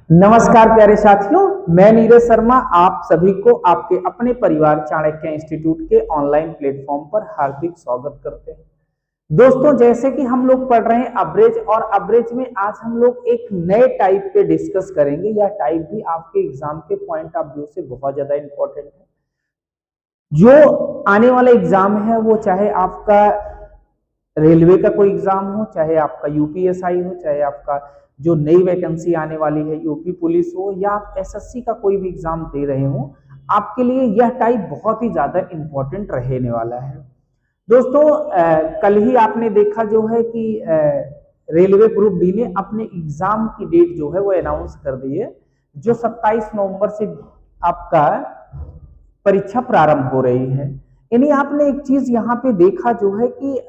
नमस्कार प्यारे साथियों, मैं नीरज शर्मा आप सभी को आपके अपने परिवार चाणक्य इंस्टीट्यूट के ऑनलाइन प्लेटफॉर्म पर हार्दिक स्वागत करते हैं। दोस्तों, जैसे कि हम लोग पढ़ रहे हैं अब्रेज, और अब्रेज में आज हम लोग एक नए टाइप पे डिस्कस करेंगे। यह टाइप भी आपके एग्जाम के पॉइंट ऑफ व्यू से बहुत ज्यादा इंपॉर्टेंट है। जो आने वाला एग्जाम है वो चाहे आपका रेलवे का कोई एग्जाम हो, चाहे आपका यूपीएसआई हो, चाहे आपका जो नई वैकेंसी आने वाली है यूपी पुलिस हो, या आप एसएससी का कोई भी एग्जाम दे रहे हो, आपके लिए यह टाइप बहुत ही ज्यादा इंपॉर्टेंट रहने वाला है। दोस्तों, कल ही आपने देखा जो है कि रेलवे ग्रुप डी ने अपने एग्जाम की डेट जो है वो अनाउंस कर दी है, जो 27 नवंबर से आपका परीक्षा प्रारंभ हो रही है। यानी आपने एक चीज यहाँ पे देखा जो है कि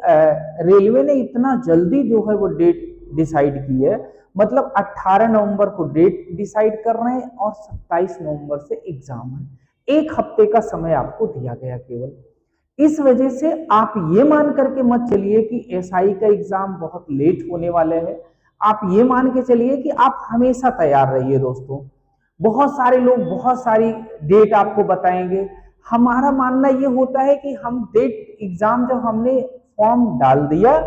रेलवे ने इतना जल्दी जो है वो डेट डिसाइड की है। मतलब 18 नवंबर को डेट डिसाइड कर रहे हैं और 27 नवंबर से एग्जाम है। एक हफ्ते का समय आपको दिया गया केवल। इस वजह से आप ये मान करके मत चलिए कि एसआई का एग्जाम बहुत लेट होने वाले हैं। आप ये मान के चलिए कि आप हमेशा तैयार रहिए। दोस्तों, बहुत सारे लोग बहुत सारी डेट आपको बताएंगे। हमारा मानना ये होता है कि हम डेट एग्जाम जब हमने फॉर्म डाल दिया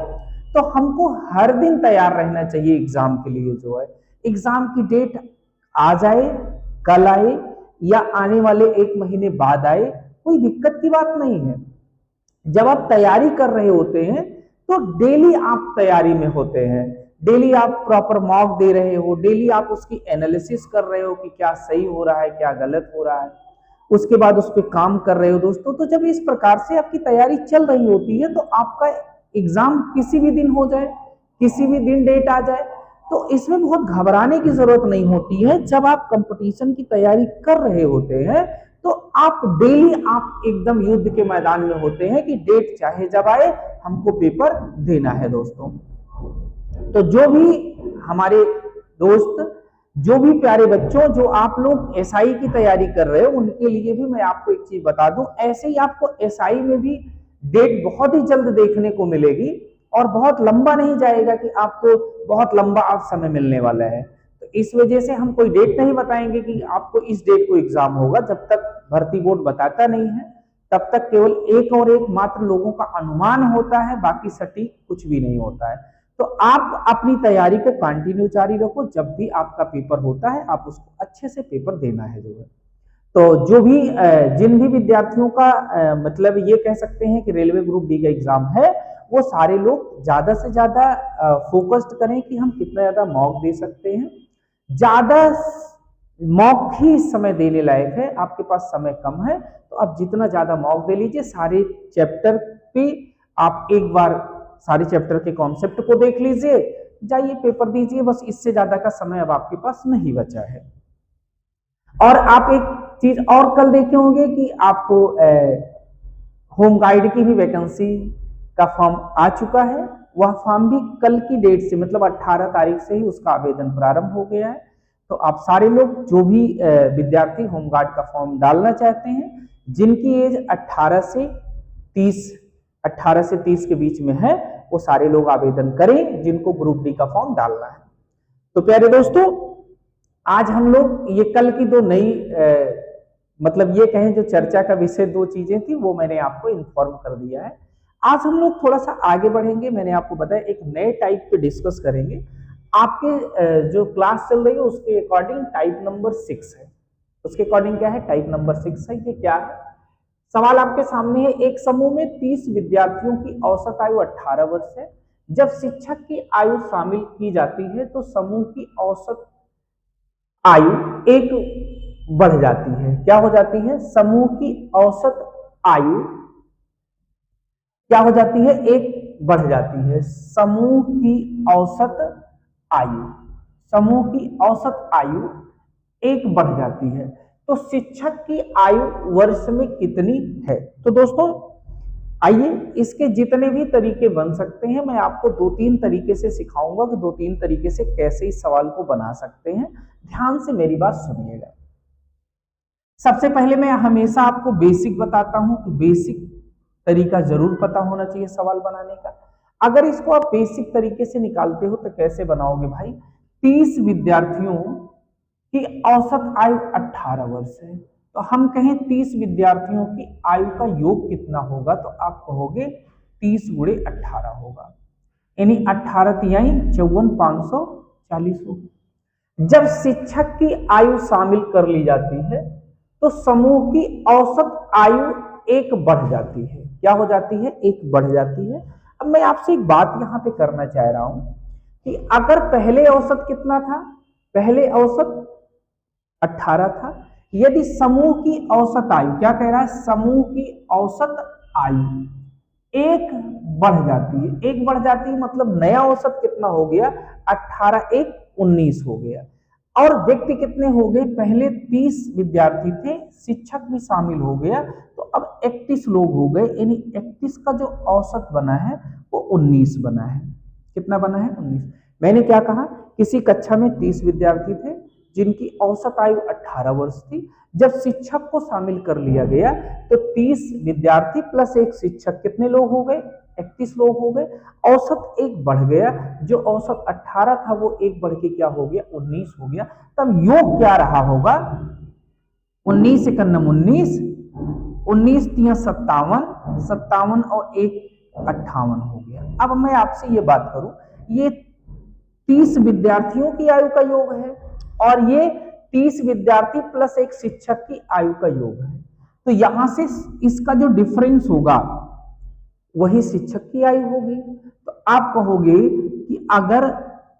तो हमको हर दिन तैयार रहना चाहिए एग्जाम के लिए। जो है एग्जाम की डेट आ जाए, कल आए या आने वाले एक महीने बाद आए, कोई दिक्कत की बात नहीं है। जब आप तैयारी कर रहे होते हैं तो डेली आप तैयारी में होते हैं, डेली आप प्रॉपर मॉक दे रहे हो, डेली आप उसकी एनालिसिस कर रहे हो कि क्या सही हो रहा है, क्या गलत हो रहा है, उसके बाद उस पर काम कर रहे हो। दोस्तों, तो जब इस प्रकार से आपकी तैयारी चल रही होती है तो आपका एग्जाम किसी भी दिन हो जाए, किसी भी दिन डेट आ जाए, तो इसमें बहुत घबराने की जरूरत नहीं होती है। जब आप कंपटीशन की तैयारी कर रहे होते हैं तो आप डेली आप एकदम युद्ध के मैदान में होते हैं कि डेट चाहे जब आए हमको पेपर देना है। दोस्तों, तो जो भी हमारे दोस्त, जो भी प्यारे बच्चों, जो आप लोग एसआई की तैयारी कर रहे हो, उनके लिए भी मैं आपको एक चीज बता दूं, ऐसे ही आपको एसआई में भी डेट बहुत ही जल्द देखने को मिलेगी और बहुत लंबा नहीं जाएगा कि आपको बहुत लंबा आप समय मिलने वाला है। तो इस वजह से हम कोई डेट नहीं बताएंगे कि आपको इस डेट को एग्जाम होगा। जब तक भर्ती बोर्ड बताता नहीं है तब तक केवल एक और एक मात्र लोगों का अनुमान होता है, बाकी सटीक कुछ भी नहीं होता है। तो आप अपनी तैयारी को कंटिन्यू जारी रखो। जब भी आपका पेपर होता है आप उसको अच्छे से पेपर देना है। जो है तो जो भी जिन भी विद्यार्थियों का मतलब ये कह सकते हैं कि रेलवे ग्रुप डी का एग्जाम है, वो सारे लोग ज्यादा से ज्यादा फोकस्ड करें कि हम कितना ज्यादा मॉक दे सकते हैं। ज्यादा मॉक ही इस समय देने लायक है, आपके पास समय कम है तो आप जितना ज्यादा मॉक दे लीजिए। सारे चैप्टर पे आप एक बार सारे चैप्टर के कॉन्सेप्ट को देख लीजिए, जाइए पेपर दीजिए। बस इससे ज्यादा का समय अब आपके पास नहीं बचा है। और आप एक चीज और कल देखे होंगे कि आपको होम गाइड की भी वैकेंसी का फॉर्म आ चुका है। वह फॉर्म भी कल की डेट से मतलब 18 तारीख से ही उसका आवेदन प्रारंभ हो गया है। तो आप सारे लोग जो भी विद्यार्थी होमगार्ड का फॉर्म डालना चाहते हैं, जिनकी एज 18 से 30 के बीच में है, वो सारे लोग आवेदन करें जिनको ग्रुप डी का फॉर्म डालना है। तो प्यारे दोस्तों, आज हम लोग ये कल की दो नई मतलब ये कहें जो चर्चा का विषय दो चीजें थी वो मैंने आपको इन्फॉर्म कर दिया है। आज हम लोग थोड़ा सा आगे बढ़ेंगे। मैंने आपको बताया एक नए टाइप पे डिस्कस करेंगे। आपके जो क्लास चल रही है उसके अकॉर्डिंग टाइप नंबर 6 है। उसके अकॉर्डिंग क्या है? टाइप नंबर 6 है। ये क्या है? सवाल आपके सामने है। एक समूह में 30 विद्यार्थियों की औसत आयु 18 वर्ष है। जब शिक्षक की आयु शामिल की जाती है तो समूह की औसत आयु एक बढ़ जाती है। क्या हो जाती है? समूह की औसत आयु क्या हो जाती है? एक बढ़ जाती है। समूह की औसत आयु, समूह की औसत आयु एक बढ़ जाती है। तो शिक्षक की आयु वर्ष में कितनी है? तो दोस्तों, आइए इसके जितने भी तरीके बन सकते हैं मैं आपको 2-3 तरीके से सिखाऊंगा कि 2-3 तरीके से कैसे इस सवाल को बना सकते हैं। ध्यान से मेरी बात सुनिएगा। सबसे पहले मैं हमेशा आपको बेसिक बताता हूं कि बेसिक तरीका जरूर पता होना चाहिए सवाल बनाने का। अगर इसको आप बेसिक तरीके से निकालते हो तो कैसे बनाओगे भाई? 30 विद्यार्थियों कि औसत आयु 18 वर्ष है, तो हम कहें 30 विद्यार्थियों की आयु का योग कितना होगा, तो आप कहोगे 30 गुणे 18 होगा, यानी 18 तिहाई 54, 540 होगी। जब शिक्षक की आयु शामिल कर ली जाती है तो समूह की औसत आयु एक बढ़ जाती है। क्या हो जाती है? एक बढ़ जाती है। अब मैं आपसे एक बात यहां पे करना चाह रहा हूं कि अगर पहले औसत कितना था? पहले औसत 18 था। यदि समूह की औसत आयु, क्या कह रहा है? समूह की औसत आयु एक बढ़ जाती है, एक बढ़ जाती है मतलब नया औसत कितना हो गया? 18 एक 19 हो गया। और व्यक्ति कितने हो गए? पहले 30 विद्यार्थी थे, शिक्षक भी शामिल हो गया, तो अब 31 लोग हो गए, यानी 31 का जो औसत बना है वो 19 बना है। कितना बना है? 19। मैंने क्या कहा? किसी कक्षा में 30 विद्यार्थी थे जिनकी औसत आयु 18 वर्ष थी। जब शिक्षक को शामिल कर लिया गया तो 30 विद्यार्थी प्लस एक शिक्षक कितने लोग हो गए? 31 लोग हो गए। औसत एक बढ़ गया, जो औसत 18 था वो एक बढ़ के क्या हो गया? 19 हो गया। तब योग क्या रहा होगा? 19 एक 19, 19 तिया 57, 57 और एक 58 हो गया। अब मैं आपसे ये बात करूं, ये 30 विद्यार्थियों की आयु का योग है और ये 30 विद्यार्थी प्लस एक शिक्षक की आयु का योग है, तो यहां से इसका जो डिफरेंस होगा वही शिक्षक की आयु होगी। तो आप कहोगे कि अगर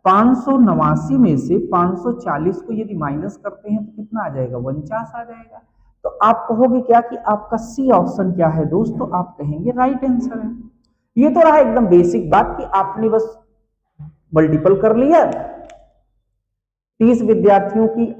589 में से 540 को यदि माइनस करते हैं तो कितना आ जाएगा? 49 आ जाएगा। तो आप कहोगे क्या कि आपका सी ऑप्शन क्या है दोस्तों? आप कहेंगे राइट आंसर है। ये तो रहा एकदम बेसिक बात कि आपने बस मल्टीपल कर लिया। 30 विद्यार्थियों की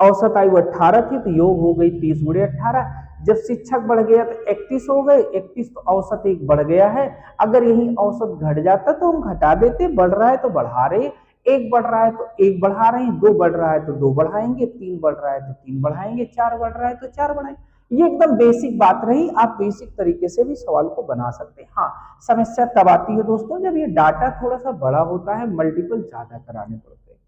औसत आयु 18 थी तो योग हो गई 30 गुणे 18। जब शिक्षक बढ़ गया तो 31 हो गए, 31 तो औसत एक बढ़ गया है। अगर यही औसत घट जाता तो हम घटा देते, बढ़ रहा है तो बढ़ा रहे, एक बढ़ रहा है तो एक बढ़ा रहे हैं, दो बढ़ रहा है तो दो बढ़ाएंगे, तीन बढ़ रहा है तो तीन बढ़ाएंगे, चार बढ़ रहा है तो चार बढ़ाएंगे। ये एकदम बेसिक बात रही, आप बेसिक तरीके से भी सवाल को बना सकते हैं। हाँ, समस्या तब आती है दोस्तों जब ये डाटा थोड़ा सा बड़ा होता है, मल्टीपल ज्यादा कराने पड़ते हैं।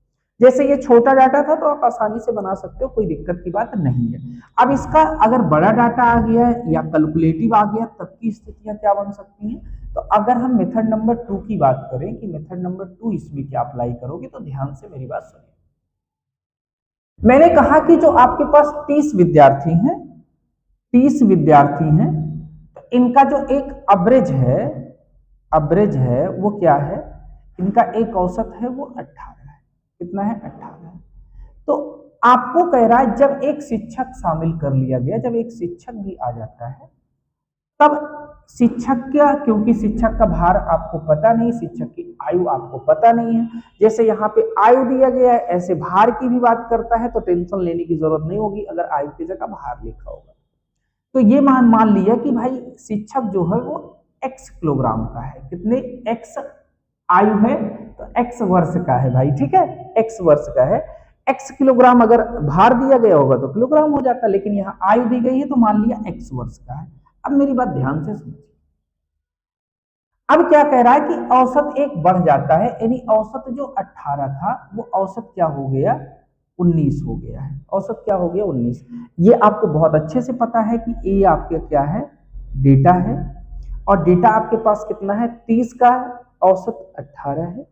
जैसे ये छोटा डाटा था तो आप आसानी से बना सकते हो, कोई दिक्कत की बात नहीं है। अब इसका अगर बड़ा डाटा आ गया है या कैलकुलेटिव आ गया, तब की स्थितियां क्या बन सकती हैं? तो अगर हम मेथड नंबर 2 की बात करें कि मेथड नंबर 2 इसमें क्या अप्लाई करोगे, तो ध्यान से मेरी बात सुनिए। मैंने कहा कि जो आपके पास 30 विद्यार्थी हैं, 30 विद्यार्थी हैं, तो इनका जो एक अवरेज है वो क्या है? इनका एक औसत है वो 18 है। कितना है? 18 है। तो आपको कह रहा है जब एक शिक्षक शामिल कर लिया गया, जब एक शिक्षक भी आ जाता है, तब शिक्षक क्या, क्योंकि शिक्षक का भार आपको पता नहीं, शिक्षक की आयु आपको पता नहीं है। जैसे यहाँ पे आयु दिया गया है, ऐसे भार की भी बात करता है तो टेंशन लेने की जरूरत नहीं होगी अगर आयु की जगह भार लिखा होगा। तो ये मान लिया कि भाई शिक्षक जो है वो x किलोग्राम का है। कितने? x आयु है तो x वर्ष का है भाई, ठीक है, x वर्ष का है। x किलोग्राम अगर भार दिया गया होगा तो किलोग्राम हो जाता, लेकिन यहाँ आयु दी गई है तो मान लिया x वर्ष का है। अब मेरी बात ध्यान से सुनिए। अब क्या कह रहा है कि औसत एक बढ़ जाता है, यानी औसत जो 18 था वो औसत क्या हो गया? 19 हो गया है। औसत क्या हो गया? 19। ये आपको बहुत अच्छे से पता है कि ये आपके क्या है? डेटा है, और डेटा आपके पास कितना है? 30 का है, औसत 18 है,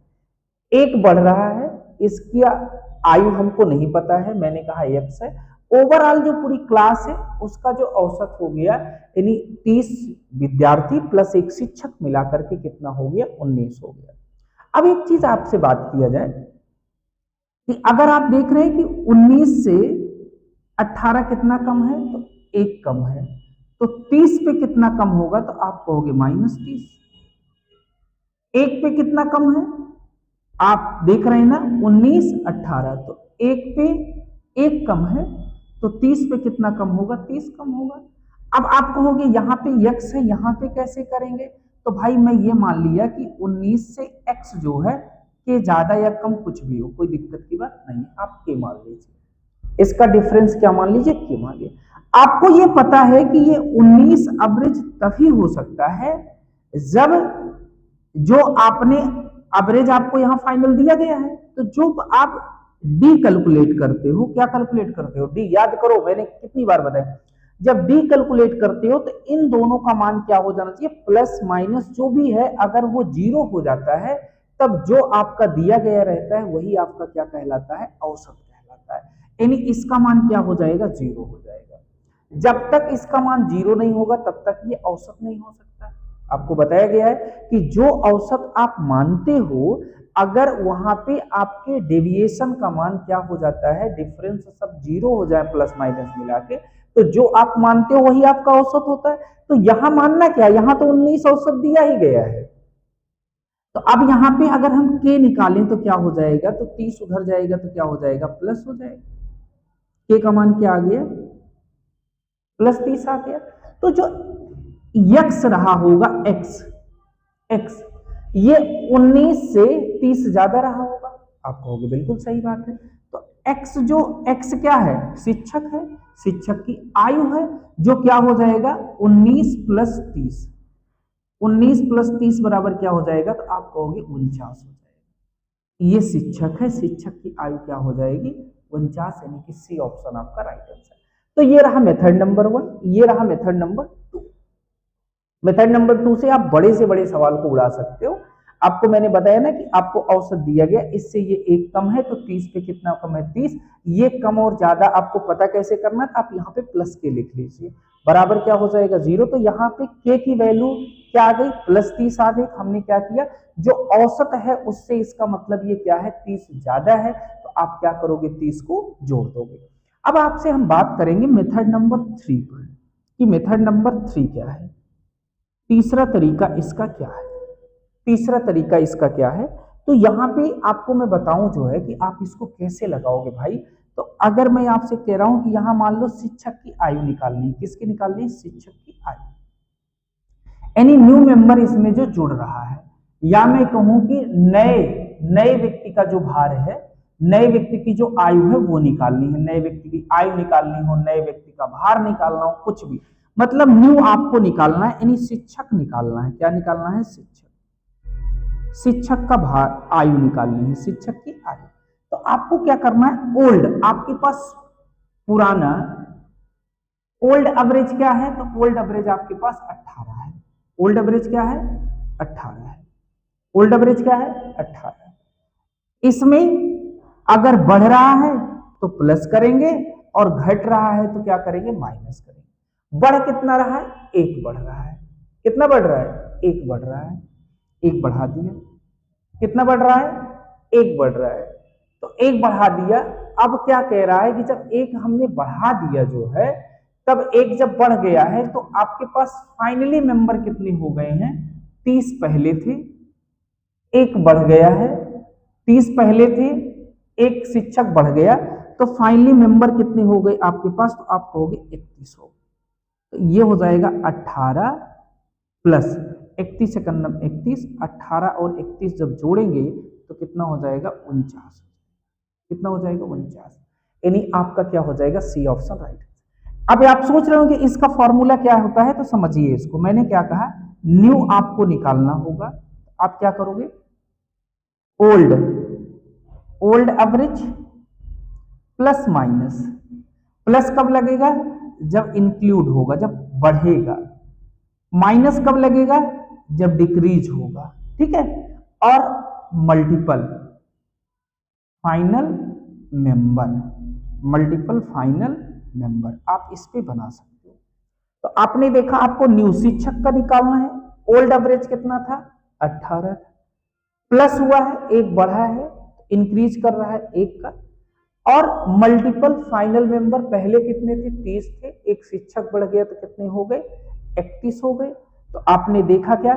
एक बढ़ रहा है, इसकी आयु हमको नहीं पता है, मैंने कहा x है। ओवरऑल जो पूरी क्लास है उसका जो औसत हो गया, यानी 30 विद्यार्थी प्लस एक शिक्षक मिलाकर के कितना हो गया? 19 हो गया। अब एक चीज आपसे बात किया जाए कि अगर आप देख रहे हैं कि 19 से 18 कितना कम है, तो एक कम है, तो 30 पे कितना कम होगा? तो आप कहोगे -30। एक पे कितना कम है? आप देख रहे हैं ना, 19 18, तो एक पे एक कम है, तो 30 पे कितना कम होगा? 30 कम होगा। अब आप कहोगे यहाँ पे x है, यहाँ पे कैसे करेंगे? तो भाई मैं ये मान लिया कि 19 से x जो है के ज्यादा या कम कुछ भी हो, कोई दिक्कत की बात नहीं, आप के मान लीजिए। इसका डिफरेंस क्या मान लीजिए? के मान लीजिए। आपको ये पता है कि ये 19 एवरेज तभी हो सकता है जब जो आपने एवरेज आपको यहाँ फाइनल दिया गया है, तो जो आप डी कैलकुलेट करते हो, क्या कैलकुलेट करते हो, डी, याद करो मैंने कितनी बार बताया, जब डी कैलकुलेट करते हो तो इन दोनों का मान क्या हो जाना चाहिए, प्लस माइनस जो भी है अगर वो जीरो हो जाता है तब जो आपका दिया गया रहता है वही आपका क्या कहलाता है, औसत कहलाता है। यानी इसका मान क्या हो जाएगा, जीरो हो जाएगा। जब तक इसका मान जीरो नहीं होगा तब तक ये औसत नहीं हो सकता। आपको बताया गया है कि जो औसत आप मानते हो अगर वहां पे आपके डेविएशन का मान क्या हो जाता है, डिफरेंस सब जीरो हो जाए प्लस माइनस मिला के, तो जो आप मानते हो वही आपका औसत होता है। तो यहां मानना क्या, यहां तो 19 औसत दिया ही गया है। तो अब यहां पे अगर हम के निकालें तो क्या हो जाएगा, तो 30 उधर जाएगा तो क्या हो जाएगा, प्लस हो जाएगा। के का मान क्या आ गया, प्लस 30 आ गया। तो जो यक्स रहा होगा, एक्स एक्स ये 19 से 30 ज्यादा रहा होगा। आप कहोगे बिल्कुल सही बात है। तो एक्स जो एक्स क्या है, शिक्षक है, शिक्षक की आयु है, जो क्या हो जाएगा 19 प्लस 30, 19 प्लस 30 बराबर क्या हो जाएगा, तो आप कहोगे 49 हो जाएगा। ये शिक्षक है, शिक्षक की आयु क्या हो जाएगी 49, यानी कि सी ऑप्शन आपका राइट आंसर। तो ये रहा मेथड नंबर 1, ये रहा मेथड नंबर 2। मेथड नंबर 2 से आप बड़े से बड़े सवाल को उड़ा सकते हो। आपको मैंने बताया ना कि आपको औसत दिया गया, इससे ये एक कम है तो 30 पे कितना कम है 30, ये कम और ज्यादा आपको पता कैसे करना है, आप यहाँ पे प्लस के लिख लीजिए, बराबर क्या हो जाएगा 0। तो यहाँ पे के की वैल्यू क्या आ गई, प्लस 30 आ गई। हमने क्या किया, जो औसत है उससे इसका मतलब ये क्या है 30 ज्यादा है, तो आप क्या करोगे 30 को जोड़ दोगे। अब आपसे हम बात करेंगे मेथड नंबर 3 पर कि मेथड नंबर 3 क्या है, तीसरा तरीका इसका क्या है, तीसरा तरीका इसका क्या है। तो यहाँ पे आपको मैं बताऊं जो है कि आप इसको कैसे लगाओगे भाई। तो अगर मैं आपसे कह रहा हूं कि यहाँ मान लो शिक्षक की आयु निकालनी है, किसकी निकालनी है, शिक्षक की आयु, एनी न्यू मेंबर इसमें जो जुड़ रहा है, या मैं कहूं कि नए नए व्यक्ति का जो भार है, नए व्यक्ति की जो आयु है वो निकालनी है, नए व्यक्ति की आयु निकालनी हो, नए व्यक्ति का भार निकालना हो, कुछ भी मतलब न्यू आपको निकालना है, यानी शिक्षक निकालना है। क्या निकालना है, शिक्षक, शिक्षक का भार, आयु निकालनी है, शिक्षक की आयु। तो आपको क्या करना है, ओल्ड, आपके पास पुराना ओल्ड एवरेज क्या है, तो ओल्ड एवरेज आपके पास 18 है। ओल्ड एवरेज क्या है, 18 है। ओल्ड एवरेज क्या है, 18 है। इसमें अगर बढ़ रहा है तो प्लस करेंगे और घट रहा है तो क्या करेंगे, माइनस करेंगे। बढ़ कितना रहा है, 1 बढ़ रहा है। कितना बढ़ रहा है, 1 बढ़ रहा है, 1 बढ़ा दिया। कितना बढ़ रहा है, 1 बढ़ रहा है, तो 1 बढ़ा दिया। अब क्या कह रहा है कि जब 1 हमने बढ़ा दिया जो है, तब 1 जब बढ़ गया है तो आपके पास फाइनली मेंबर कितने हो गए हैं, 30 पहले थे, 1 बढ़ गया है, 30 पहले थे, 1 शिक्षक बढ़ गया, तो फाइनली मेंबर कितने हो गए आपके पास, तो आप कहोगे 31 हो। तो ये हो जाएगा 18 प्लस 31 सेकंड 31, 18 और 31 जब जोड़ेंगे तो कितना हो जाएगा 49, कितना हो जाएगा 49, यानी आपका क्या हो जाएगा, सी ऑप्शन राइट। अब आप सोच रहे हो कि इसका फॉर्मूला क्या होता है, तो समझिए इसको। मैंने क्या कहा, न्यू आपको निकालना होगा, आप क्या करोगे, old, old average plus minus, plus कब लगेगा, जब इंक्लूड होगा, जब बढ़ेगा, माइनस कब लगेगा, जब डिक्रीज होगा, ठीक है, और multiple final member, multiple final member आप इस पे बना सकते हो। तो आपने देखा आपको न्यू शिक्षक का निकालना है, ओल्ड एवरेज कितना था 18 था, प्लस हुआ है 1 बढ़ा है, इंक्रीज कर रहा है 1 का, और मल्टीपल फाइनल मेंबर पहले कितने थे 30 थे, 1 शिक्षक बढ़ गया तो कितने हो गए 31 हो गए। तो आपने देखा क्या,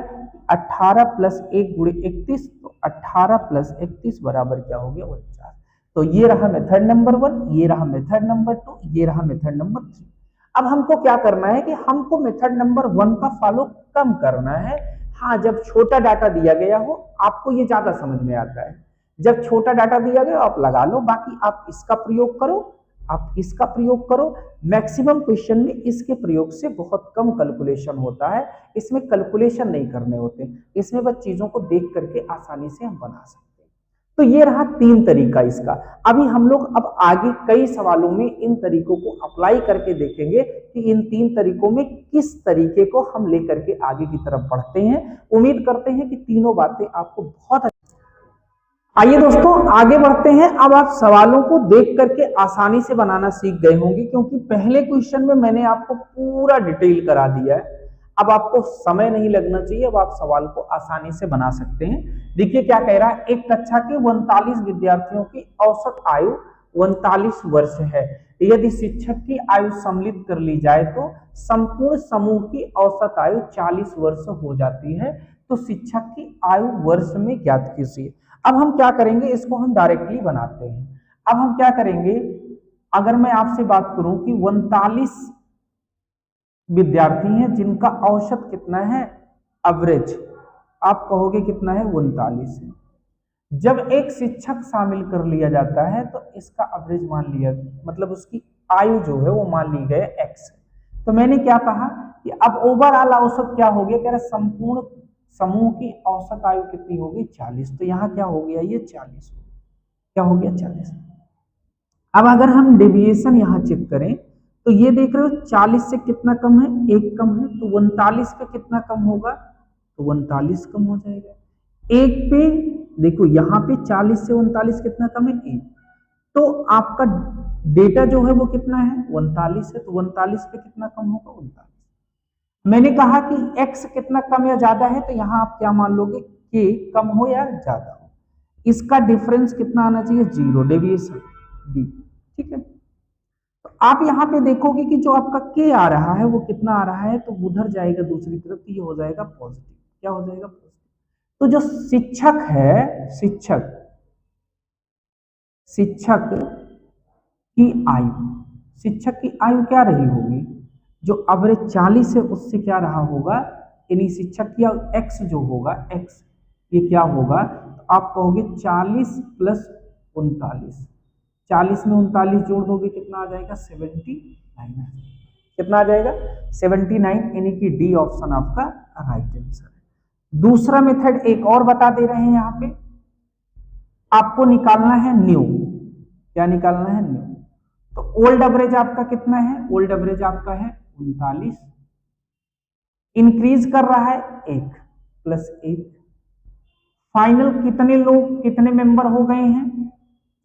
18 प्लस 1 गुणे 31, तो 18 प्लस 31 बराबर क्या हो गया 49। तो ये रहा मेथड नंबर 1, ये रहा मेथड नंबर 2, ये रहा मेथड नंबर 3। अब हमको क्या करना है कि हमको मेथड नंबर 1 का फॉलो कम करना है। हाँ, जब छोटा डाटा दिया गया हो आपको ये ज्यादा समझ में आता है, जब छोटा डाटा दिया गया आप लगा लो, बाकी आप इसका प्रयोग करो, आप इसका प्रयोग करो। मैक्सिमम क्वेश्चन में इसके प्रयोग से बहुत कम कैलकुलेशन होता है, इसमें कैलकुलेशन नहीं करने होते, इसमें बस चीजों को देख करके आसानी से हम बना सकते हैं। तो ये रहा 3 तरीका इसका। अभी हम लोग अब आगे कई सवालों में इन तरीकों को अप्लाई करके देखेंगे कि इन 3 तरीकों में किस तरीके को हम लेकर के आगे की तरफ बढ़ते हैं। उम्मीद करते हैं कि तीनों बातें आपको बहुत। आइए दोस्तों आगे बढ़ते हैं। अब आप सवालों को देख करके आसानी से बनाना सीख गए होंगे, क्योंकि पहले क्वेश्चन में मैंने आपको पूरा डिटेल करा दिया है। अब आपको समय नहीं लगना चाहिए, अब आप सवाल को आसानी से बना सकते हैं। देखिए क्या कह रहा है, एक कक्षा के 39 विद्यार्थियों की औसत आयु 39 वर्ष है। यदि शिक्षक की आयु सम्मिलित कर ली जाए तो संपूर्ण समूह की औसत आयु 40 वर्ष हो जाती है। तो शिक्षक की आयु वर्ष में ज्ञात कीजिए। अब हम क्या करेंगे, इसको हम डायरेक्टली बनाते हैं। अब हम क्या करेंगे, अगर मैं आपसे बात करूं कि 39 विद्यार्थी हैं जिनका औसत कितना है, एवरेज, आप कहोगे कितना है, 39 है। जब एक शिक्षक शामिल कर लिया जाता है तो इसका एवरेज मान लिया, मतलब उसकी आयु जो है वो मान ली गई एक्स। तो मैंने क्या कहा कि अब ओवरऑल औसत क्या हो गया, कह रहा संपूर्ण समूह की औसत आयु कितनी होगी, 40। तो यहाँ क्या हो गया, ये 40 क्या हो गया, 40। अब अगर हम डेविएशन यहाँ चेक करें तो ये देख रहे हो 40 से कितना कम है, 1 कम है। तो 39 पे कितना कम होगा, तो 39 कम हो जाएगा। 1 पे देखो, यहाँ पे 40 से 39 कितना कम है, 1। तो आपका डेटा जो है वो कितना है, 39 है। तो 39 पे कितना कम होगा, 39। मैंने कहा कि x कितना कम या ज्यादा है, तो यहाँ आप क्या मान लोगे, k कम हो या ज्यादा हो। इसका डिफरेंस कितना आना चाहिए, 0, डेविएशन d, ठीक है। तो आप यहाँ पे देखोगे कि जो आपका k आ रहा है वो कितना आ रहा है, तो उधर जाएगा दूसरी तरफ, तो ये हो जाएगा पॉजिटिव। क्या हो जाएगा, पॉजिटिव। तो जो शिक्षक है, शिक्षक की आयु क्या रही होगी, जो एवरेज 40 है उससे क्या रहा होगा, यानी शिक्षक की एक्स जो होगा, एक्स ये क्या होगा, तो आप कहोगे 40 प्लस 39। 40 में 39 जोड़ दोगे कितना आ जाएगा, 79। कितना आ जाएगा, 79, यानी कि डी ऑप्शन आपका राइट आंसर है। दूसरा मेथड एक और बता दे रहे हैं, यहाँ पे आपको निकालना है न्यू। क्या निकालना है, न्यू। तो ओल्ड एवरेज आपका कितना है, ओल्ड एवरेज आपका है 39, इंक्रीज कर रहा है 1 प्लस 1। फाइनल कितने लोग, कितने मेंबर हो गए हैं,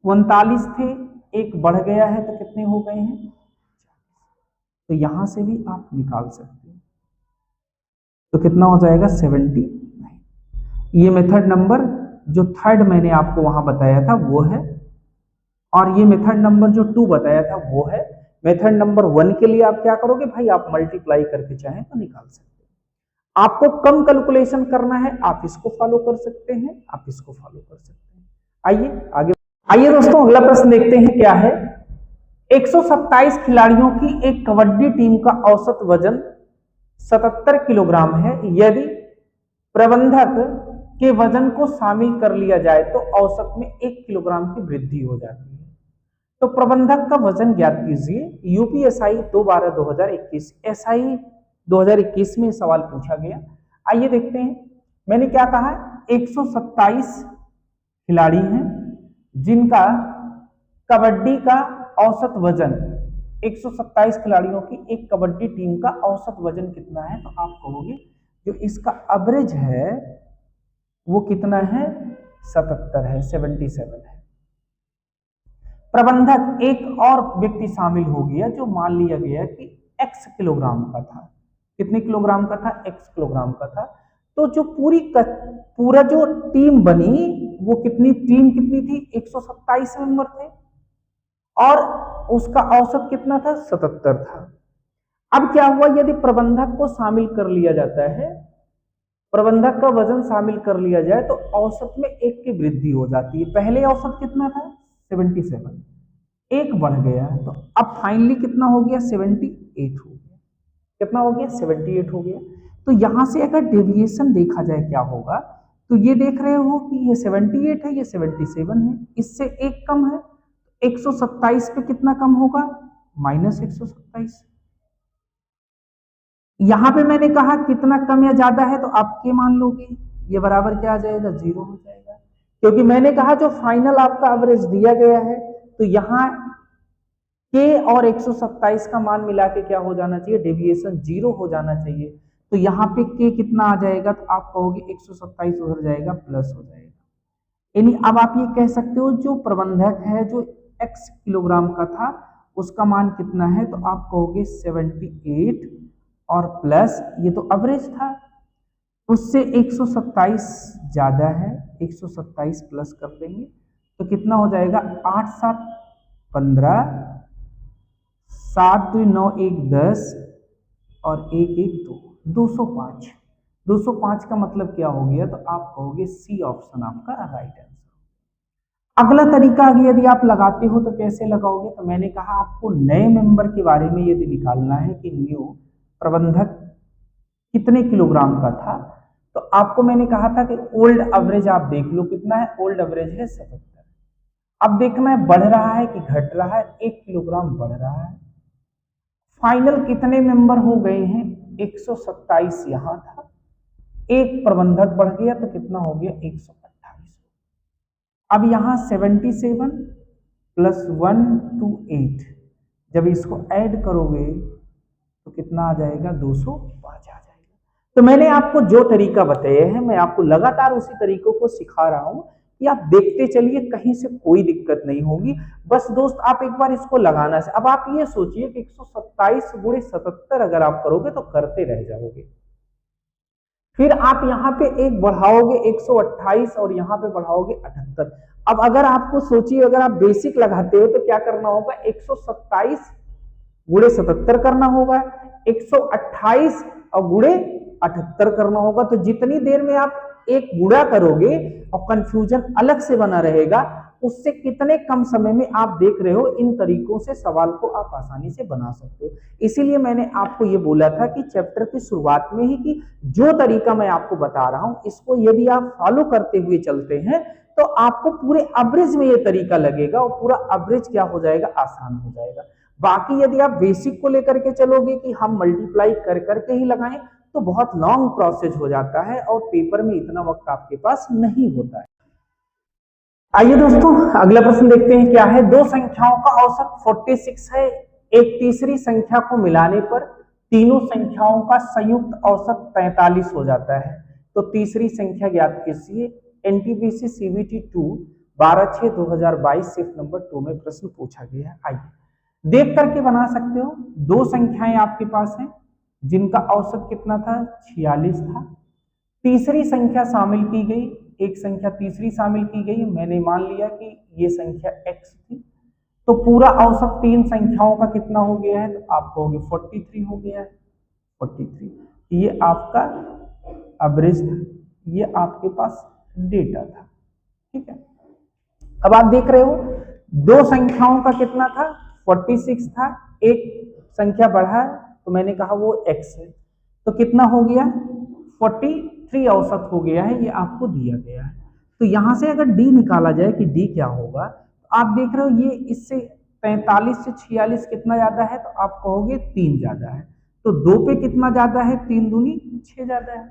39 थे, 1 बढ़ गया है तो कितने हो गए हैं, 40। तो यहां से भी आप निकाल सकते हैं, तो कितना हो जाएगा, 79। ये मेथड नंबर जो 3rd मैंने आपको वहां बताया था वो है, और ये मेथड नंबर जो 2 बताया था वो है। मेथड नंबर 1 के लिए आप क्या करोगे भाई, आप मल्टीप्लाई करके चाहें तो निकाल सकते हैं। आपको कम कैलकुलेशन करना है, आप इसको फॉलो कर सकते हैं, आप इसको फॉलो कर सकते हैं। आइए आगे, आइए दोस्तों अगला प्रश्न देखते हैं क्या है। 127 खिलाड़ियों की एक कबड्डी टीम का औसत वजन 77 किलोग्राम है। यदि प्रबंधक के वजन को शामिल कर लिया जाए तो औसत में 1 किलोग्राम की वृद्धि हो जाती है। तो प्रबंधक का वजन ज्ञात कीजिए। यूपीएसआई 2/12/2021, एसआई 2021 में सवाल पूछा गया। आइए देखते हैं, मैंने क्या कहा, 127 खिलाड़ी हैं जिनका कबड्डी का औसत वजन, 127 खिलाड़ियों की एक कबड्डी टीम का औसत वजन कितना है, तो आप कहोगे जो इसका एवरेज है वो कितना है, 77 है, 77 है। प्रबंधक एक और व्यक्ति शामिल हो गया जो मान लिया गया कि x किलोग्राम का था। कितने किलोग्राम का था, x किलोग्राम का था। तो जो पूरा जो टीम बनी वो टीम कितनी थी, 127 मेंबर थे, और उसका औसत कितना था, 77 था। अब क्या हुआ, यदि प्रबंधक को शामिल कर लिया जाता है, प्रबंधक का वजन शामिल कर लिया जाए तो औसत में 1 की वृद्धि हो जाती है। पहले औसत कितना था, 77, 1 बढ़ गया, तो अब फाइनली कितना हो गया, 78 हो गया। कितना हो गया, 78 हो गया। तो यहां से अगर डेविएशन देखा जाए क्या होगा, तो ये देख रहे हो कि ये 78 है, ये 77 है, इससे 1 कम है, 127 पे कितना कम होगा, -127। यहां पे मैंने कहा कितना कम या ज्यादा है, तो आप के मान लोगे, ये बराबर क्या आ जाएगा, 0 हो जाएगा। क्योंकि मैंने कहा जो फाइनल आपका एवरेज दिया गया है तो यहाँ के और 127 का मान मिला के क्या हो जाना चाहिए, डेविएशन 0 हो जाना चाहिए। तो यहाँ पे के कितना आ जाएगा, तो आप कहोगे 127 उधर जाएगा प्लस हो जाएगा। यानी अब आप ये कह सकते हो जो प्रबंधक है जो x किलोग्राम का था उसका मान कितना है, तो आप कहोगे 78 और प्लस ये तो एवरेज था उससे 127 ज्यादा है, 127 प्लस कर देंगे तो कितना हो जाएगा 8 7 15, 7 2 9 1 10 और 1 1 2, 205। 205 का मतलब क्या हो गया, तो आप कहोगे सी ऑप्शन आपका राइट आंसर। अगला तरीका यदि आप लगाते हो तो कैसे लगाओगे, तो मैंने कहा आपको नए मेंबर के बारे में यदि निकालना है कि न्यू प्रबंधक कितने किलोग्राम का था, तो आपको मैंने कहा था कि ओल्ड एवरेज आप देख लो कितना है, ओल्ड एवरेज है 77। अब देखना है बढ़ रहा है कि घट रहा है, 1 किलोग्राम बढ़ रहा है। फाइनल कितने मेंबर हो गए हैं, 127 यहां था, एक प्रबंधक बढ़ गया तो कितना हो गया 128। अब यहां 77 प्लस 128 जब इसको ऐड करोगे तो कितना आ जाएगा 205 आ जाएगा। तो मैंने आपको जो तरीका बताया है मैं आपको लगातार उसी तरीकों को सिखा रहा हूं कि आप देखते चलिए, कहीं से कोई दिक्कत नहीं होगी। बस दोस्त आप एक बार इसको लगाना से, अब आप ये सोचिए कि 127 गुणे 77 अगर आप करोगे तो करते रह जाओगे, फिर आप यहाँ पे एक बढ़ाओगे 128 और यहाँ पे बढ़ाओगे 78। अब अगर आपको सोचिए अगर आप बेसिक लगाते हो तो क्या करना होगा, 127 गुणे 77 करना होगा, 128 और गुणे 78 करना होगा। तो जितनी देर में आप एक गुणा करोगे और कंफ्यूजन अलग से बना रहेगा, उससे कितने कम समय में आप देख रहे हो, इन तरीकों से सवाल को आप आसानी से बना सकते हो। इसीलिए मैंने आपको ये बोला था कि चैप्टर की शुरुआत में ही कि जो तरीका मैं आपको बता रहा हूं इसको यदि आप फॉलो करते हुए चलते हैं तो आपको पूरे एवरेज में ये तरीका लगेगा और पूरा एवरेज क्या हो जाएगा, आसान हो जाएगा। बाकी यदि आप बेसिक को लेकर के चलोगे कि हम मल्टीप्लाई कर करके ही लगाएं तो बहुत लॉन्ग प्रोसेस हो जाता है और पेपर में इतना वक्त आपके पास नहीं होता है। आइए दोस्तों अगला प्रश्न देखते हैं क्या है। दो संख्याओं का औसत 46 है, एक तीसरी संख्या को मिलाने पर तीनों संख्याओं का संयुक्त औसत 43 हो जाता है, तो तीसरी संख्या ज्ञात कीजिए। एनटीपीसी सीबीटी 2 12/6/2022 शिफ्ट नंबर 2 में प्रश्न पूछा गया है। आइए देख करके बना सकते हो। दो संख्याएं आपके पास हैं जिनका औसत कितना था, 46 था। तीसरी संख्या शामिल की गई, एक संख्या तीसरी शामिल की गई, मैंने मान लिया कि ये संख्या x थी, तो पूरा औसत तीन संख्याओं का कितना हो गया है, तो आप कहोगे 43 हो गया है। 43 ये आपका एवरेज था, ये आपके पास डेटा था, ठीक है। अब आप देख रहे हो दो संख्याओं का कितना था, 46 था, एक संख्या बढ़ा तो मैंने कहा वो x है, तो कितना हो गया 43 औसत हो गया है, ये आपको दिया गया है। तो यहां से अगर d निकाला जाए कि d क्या होगा, तो आप देख रहे हो ये इससे 45 से 46 कितना ज्यादा है, तो आप कहोगे 3 ज्यादा है। तो 2 पे कितना ज्यादा है, 3 दूनी 6 ज्यादा है।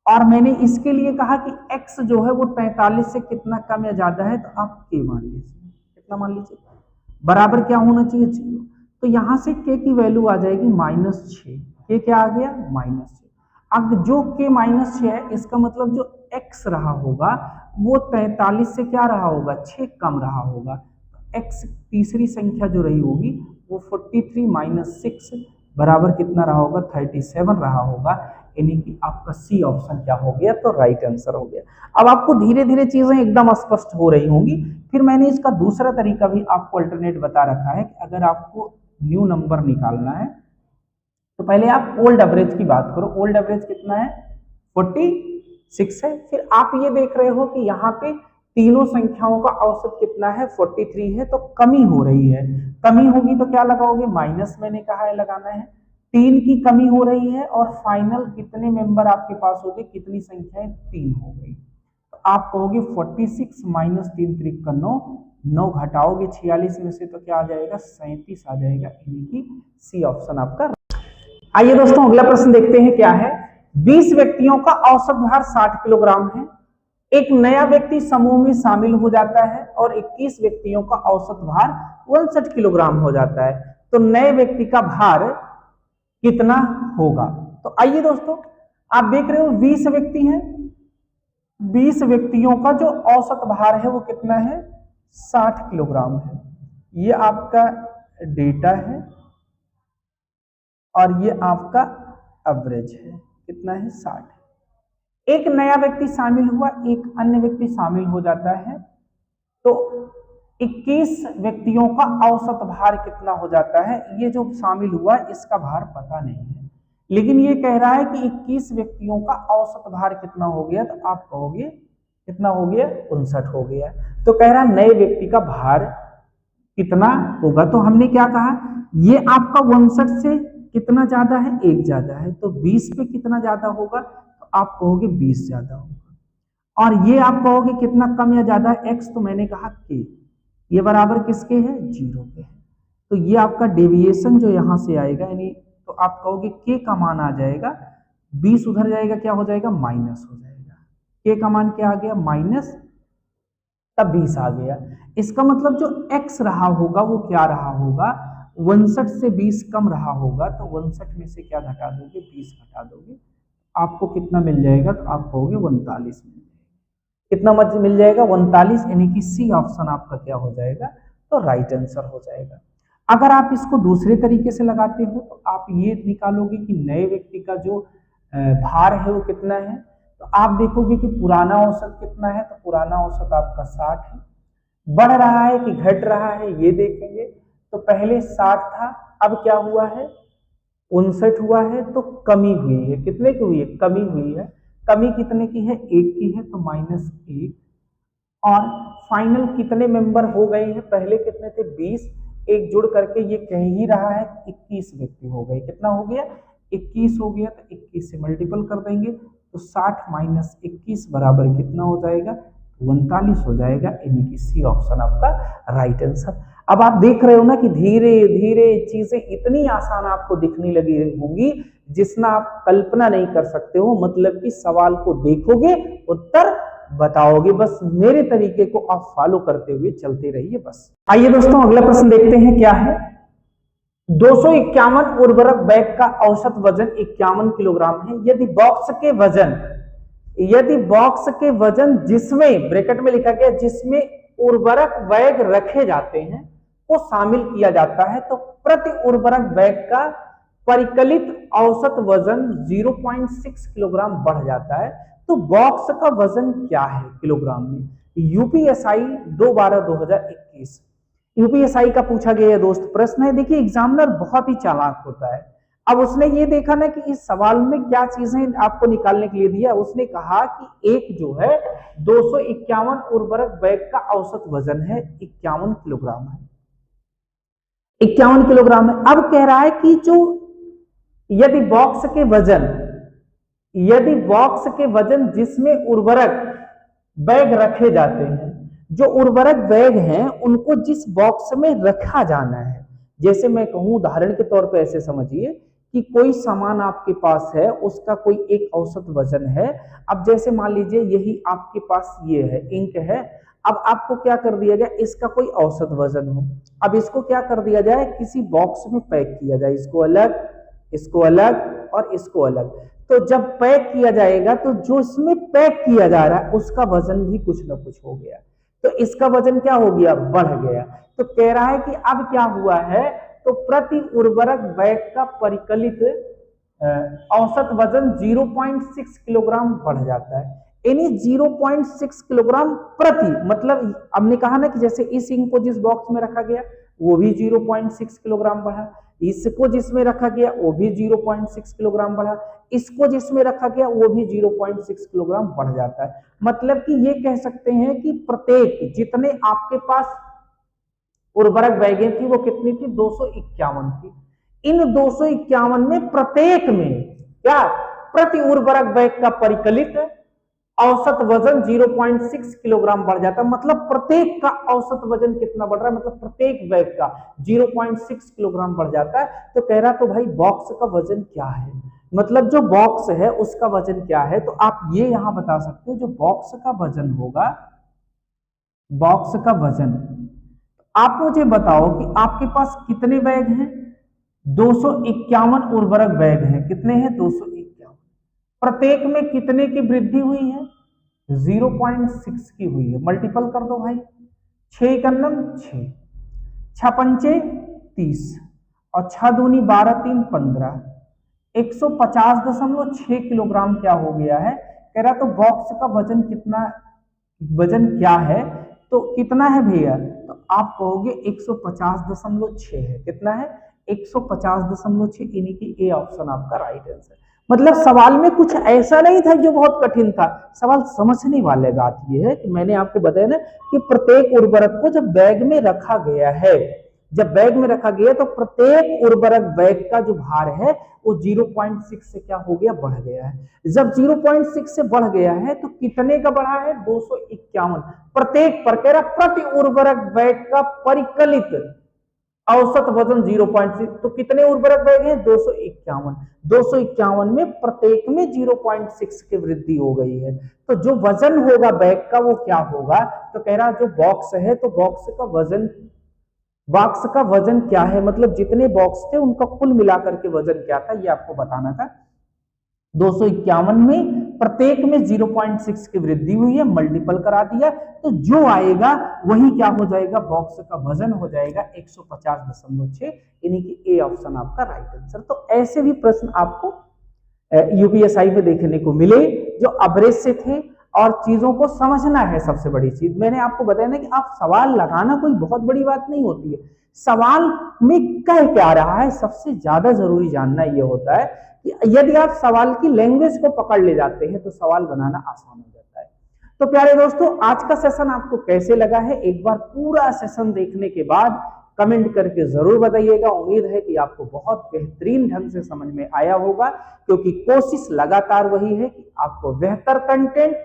और मैंने इसके लिए कहा कि x जो है वो 43 से कितना कम या ज्यादा है, तो आप k मान लीजिए, कितना मान लीजिए, बराबर क्या होना चाहिए 0। तो यहां से k की वैल्यू आ जाएगी -6, k क्या आ गया -6। अब जो k -6 है इसका मतलब जो x रहा होगा वो 43 से क्या रहा होगा, 6 कम रहा होगा। x तीसरी संख्या जो रही होगी वो 43 - 6 बराबर कितना रहा होगा, 37 रहा होगा, यानी कि आपका सी ऑप्शन क्या हो गया, तो राइट आंसर हो गया। अब आपको धीरे धीरे चीजें एकदम स्पष्ट हो रही होंगी। फिर मैंने इसका दूसरा तरीका भी आपको अल्टरनेट बता रखा है कि अगर आपको न्यू नंबर निकालना है तो पहले आप ओल्ड एवरेज की बात करो। ओल्ड एवरेज कितना है, 46 है। फिर आप ये देख रहे हो कि यहाँ पे तीनों संख्याओं का औसत कितना है, 43 है, तो कमी हो रही है। कमी होगी तो क्या लगाओगे, माइनस मैंने कहा है लगाना है। 3 की कमी हो रही है और फाइनल कितने मेंबर आपके पास हो गए, कितनी संख्याएं 3 हो गई, तो आप कहोगे 46 - 3 3 का 9, 9 घटाओगे 46 में से तो क्या आ जाएगा, 37 आ जाएगा, यानी कि सी ऑप्शन आपका। आइए दोस्तों अगला प्रश्न देखते हैं क्या है। 20 व्यक्तियों का औसत भार 60 किलोग्राम है। एक नया व्यक्ति समूह में शामिल हो जाता है और 21 व्यक्तियों का औसत भार 59 किलोग्राम हो जाता है, तो नए व्यक्ति का भार कितना होगा? तो आइए दोस्तों, आप देख रहे हो 20 व्यक्ति हैं, 20 व्यक्तियों का जो औसत भार है वो कितना है? 60 किलोग्राम है। ये आपका डेटा है और ये आपका एवरेज है, कितना है? 60। एक नया व्यक्ति शामिल हुआ, एक अन्य व्यक्ति शामिल हो जाता है, तो 21 व्यक्तियों का औसत भार कितना हो जाता है? ये जो शामिल हुआ इसका भार पता नहीं है, लेकिन ये कह रहा है कि 21 व्यक्तियों का औसत भार कितना हो गया, तो आप कहोगे कितना हो गया? 59 हो गया। तो कह रहा नए व्यक्ति का भार कितना होगा? तो हमने क्या कहा, ये आपका 59 से कितना ज्यादा है? 1 ज्यादा है, तो 20 पे कितना ज्यादा होगा? तो आप कहोगे 20 ज्यादा होगा। और ये आप कहोगे कितना कम या ज्यादा है? x, तो मैंने कहा k, ये बराबर किसके है? 0 के है। तो ये आपका डेविएशन जो यहां से आएगा, यानी तो आप कहोगे k का मान आ जाएगा 20, उधर जाएगा क्या हो जाएगा? माइनस हो जाएगा। k का मान क्या आ गया? माइनस, तब 20 आ गया। इसका मतलब जो x रहा होगा वो क्या रहा होगा? 59 से 20 कम रहा होगा, तो 59 में से क्या घटा दोगे? 20 घटा दोगे, आपको कितना मिल जाएगा? तो आप कहोगे 39 मिल जाएगा। कितना मिल जाएगा? 39, यानी कि सी ऑप्शन आपका क्या हो जाएगा? तो राइट आंसर हो जाएगा। अगर आप इसको दूसरे तरीके से लगाते हो तो आप ये निकालोगे कि नए व्यक्ति का जो भार है वो कितना है, तो आप देखोगे कि पुराना औसत कितना है, तो पुराना औसत आपका 60 है। बढ़ रहा है कि घट रहा है ये देखेंगे, तो पहले 60 था, अब क्या हुआ है? 59 हुआ है, तो कमी हुई है। कितने की हुई है? कमी हुई है। कमी कितने की है? 1 की है, तो -1। और फाइनल कितने मेंबर हो गए हैं? पहले कितने थे? 20, एक जुड़ करके ये कह ही रहा है 21 व्यक्ति हो गए। कितना हो गया? 21 हो गया, तो 21 से मल्टीपल कर देंगे, तो 60 - 21 बराबर कितना हो जाएगा? 39 हो जाएगा, यानी कि सी ऑप्शन आपका राइट आंसर। अब आप देख रहे हो ना कि धीरे धीरे चीजें इतनी आसान आपको दिखने लगी होंगी जिसना आप कल्पना नहीं कर सकते हो। मतलब कि सवाल को देखोगे, उत्तर बताओगे, बस मेरे तरीके को आप फॉलो करते हुए चलते रहिए बस। आइए दोस्तों, अगला प्रश्न देखते हैं क्या है। 251 उर्वरक बैग का औसत वजन 51 किलोग्राम है। यदि बॉक्स के वजन जिसमें ब्रैकेट में लिखा गया जिसमें उर्वरक बैग रखे जाते हैं को शामिल किया जाता है, तो प्रति उर्वरक बैग का परिकलित औसत वजन 0.6 किलोग्राम बढ़ जाता है। तो बॉक्स का वजन क्या है किलोग्राम में? यूपीएसआई 2/12/2021 यूपीएसआई का पूछा गया दोस्त प्रश्न है। देखिए, एग्जामिनर बहुत ही चालाक होता है। अब उसने ये देखा ना कि इस सवाल में क्या चीजें आपको निकालने के लिए दिया। उसने कहा कि एक जो है 251 उर्वरक बैग का औसत वजन है 51 किलोग्राम है, 51 किलोग्राम है। अब कह रहा है कि जो यदि बॉक्स के वजन जिसमें उर्वरक बैग रखे जाते हैं, जो उर्वरक बैग हैं उनको जिस बॉक्स में रखा जाना है, जैसे मैं कहूं उदाहरण के तौर पे ऐसे समझिए कि कोई सामान आपके पास है, उसका कोई एक औसत वजन है। अब जैसे मान लीजिए यही आपके पास ये है, इंक है। अब आपको क्या कर दिया गया, इसका कोई औसत वजन हो। अब इसको क्या कर दिया जाए, किसी बॉक्स में पैक किया जाए, इसको अलग, इसको अलग और इसको अलग। तो जब पैक किया जाएगा तो जो इसमें पैक किया जा रहा है उसका वजन भी कुछ ना कुछ हो गया, तो इसका वजन क्या हो गया, बढ़ गया। तो कह रहा है कि अब क्या हुआ है, तो प्रति उर्वरक बैग का परिकलित औसत वजन 0.6 किलोग्राम बढ़ जाता है। यानी 0.6 किलोग्राम प्रति, मतलब हमने कहा ना कि जैसे इस इंक को जिस बॉक्स में रखा गया वो भी 0.6 किलोग्राम बढ़ा, इसको जिसमें रखा गया वो भी 0.6 किलोग्राम बढ़ा, इसको जिसमें रखा गया वो भी 0.6 किलोग्राम बढ़ जाता है। मतलब कि ये कह सकते हैं कि प्रत्येक जितने आपके पास उर्वरक बैगें थी वो कितनी थी, 251 थी। इन 251 में प्रत्येक में क्या प्रति उर्वरक बैग का परिकलित औसत वजन 0.6 किलोग्राम बढ़ जाता है। मतलब प्रत्येक का औसत वजन कितना बढ़ रहा है, मतलब प्रत्येक बैग का 0.6 किलोग्राम बढ़ जाता है। तो कह रहा तो भाई बॉक्स का वजन क्या है, मतलब जो बॉक्स है उसका वजन क्या है, तो आप ये यहां बता सकते हो जो बॉक्स का वजन होगा, बॉक्स का वजन। आप मुझे बताओ कि आपके पास कितने बैग हैं, 251 उर्वरक बैग हैं। कितने हैं? 251। प्रत्येक में कितने की वृद्धि हुई है? 0.6 की हुई है। मल्टीपल कर दो भाई, 6 कन्नम 6, 6 पंचे 30 और 6 दूनी 12, 3 15, 150.6 किलोग्राम क्या हो गया है, कह रहा। तो बॉक्स का वजन कितना, वजन क्या है, तो कितना है भैया, तो आप कहोगे 150.6 है। कितना है? 150.6, यानी कि ए ऑप्शन आपका राइट आंसर। मतलब सवाल में कुछ ऐसा नहीं था जो बहुत कठिन था, सवाल समझने वाले बात यह है कि मैंने आपको बताया ना कि प्रत्येक उर्वरक को जब बैग में रखा गया है, जब बैग में रखा गया तो प्रत्येक उर्वरक बैग का जो भार है वो 0.6 से क्या हो गया, बढ़ गया है। जब 0.6 से बढ़ गया है तो कितने का बढ़ा है? 251। प्रत्येक पर कह रहा प्रति उर्वरक बैग का परिकलित औसत वजन 0.6, तो कितने उर्वरक बैग हैं? 251। 251 में प्रत्येक में 0.6 की वृद्धि हो गई है। तो जो वजन होगा बैग का वो क्या होगा, तो कह रहा जो बॉक्स है तो बॉक्स का वजन, बॉक्स का वजन क्या है, मतलब जितने बॉक्स थे उनका कुल मिलाकर के वजन क्या था ये आपको बताना था। 251 में प्रत्येक में 0.6 की वृद्धि हुई है, मल्टीपल करा दिया, तो जो आएगा वही क्या हो जाएगा, बॉक्स का वजन हो जाएगा 150.6, यानी कि ए ऑप्शन आपका राइट आंसर। तो ऐसे भी प्रश्न आपको यूपीएसआई में देखने को मिले जो अवरेज से थे, और चीजों को समझना है सबसे बड़ी चीज। मैंने आपको बताया ना कि आप सवाल लगाना कोई बहुत बड़ी बात नहीं होती है, सवाल में कह क्या रहा है सबसे ज्यादा जरूरी जानना यह होता है कि यदि आप सवाल की लैंग्वेज को पकड़ ले जाते हैं तो सवाल बनाना आसान हो जाता है। तो प्यारे दोस्तों, आज का सेशन आपको कैसे लगा है, एक बार पूरा सेशन देखने के बाद कमेंट करके जरूर बताइएगा। उम्मीद है कि आपको बहुत बेहतरीन ढंग से समझ में आया होगा, क्योंकि कोशिश लगातार वही है कि आपको बेहतर कंटेंट,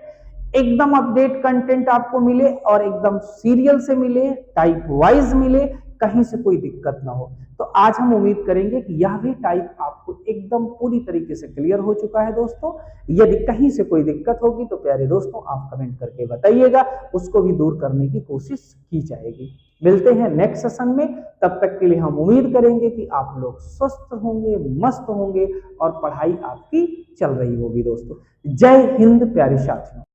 एकदम अपडेट कंटेंट आपको मिले और एकदम सीरियल से मिले, टाइप वाइज मिले, कहीं से कोई दिक्कत ना हो। तो आज हम उम्मीद करेंगे कि यह भी टाइप आपको एकदम पूरी तरीके से क्लियर हो चुका है दोस्तों। यदि कहीं से कोई दिक्कत होगी तो प्यारे दोस्तों आप कमेंट करके बताइएगा, उसको भी दूर करने की कोशिश की जाएगी। मिलते हैं नेक्स्ट सेशन में, तब तक के लिए हम उम्मीद करेंगे कि आप लोग स्वस्थ होंगे, मस्त होंगे और पढ़ाई आपकी चल रही होगी दोस्तों। जय हिंद प्यारे साथियों।